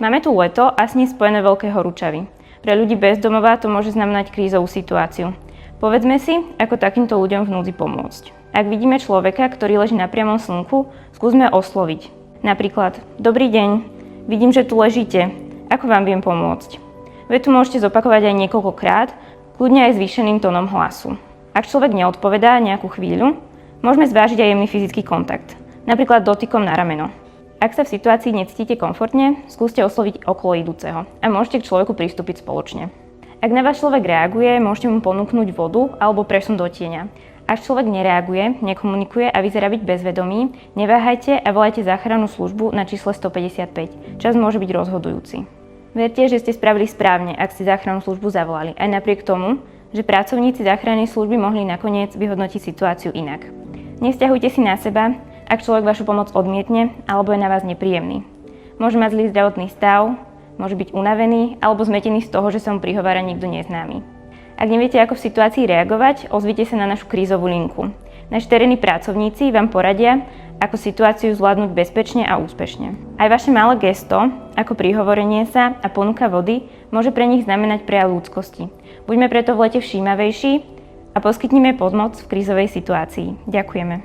Máme tu leto a s ním spojené veľké horúčavy. Pre ľudí bez domova to môže znamenať krízovú situáciu. Povedzme si, ako takýmto ľuďom v núdzi pomôcť. Ak vidíme človeka, ktorý leží na priamom slnku, skúsme osloviť. Napríklad, dobrý deň, vidím, že tu ležíte. Ako vám viem pomôcť? Vetu môžete zopakovať aj niekoľkokrát, kľudne aj zvýšeným tónom hlasu. Ak človek neodpovedá nejakú chvíľu, môžeme zvážiť aj jemný fyzický kontakt, napríklad dotykom na rameno. Ak sa v situácii necítite komfortne, skúste osloviť okolo idúceho a môžete k človeku pristúpiť spoločne. Ak na vás človek reaguje, môžete mu ponúknuť vodu alebo presun do tieňa. Ak človek nereaguje, nekomunikuje a vyzerá byť bezvedomý, neváhajte a volajte záchrannú službu na čísle 155. Čas môže byť rozhodujúci. Verte, že ste spravili správne, ak ste záchrannú službu zavolali, aj napriek tomu, že pracovníci záchrannej služby mohli nakoniec vyhodnotiť situáciu inak. Nevzťahujte si na seba, ak človek vašu pomoc odmietne alebo je na vás nepríjemný. Môže mať zlý zdravotný stav, môže byť unavený alebo zmetený z toho, že sa mu prihovára niekto neznámy. Ak neviete, ako v situácii reagovať, ozvite sa na našu krízovú linku. Naši terénni pracovníci vám poradia, ako situáciu zvládnuť bezpečne a úspešne. Aj vaše malé gesto, ako prihovorenie sa a ponuka vody, môže pre nich znamenať prejav ľudskosti. Buďme preto v lete všímavejší a poskytnime pomoc v krízovej situácii. Ďakujeme.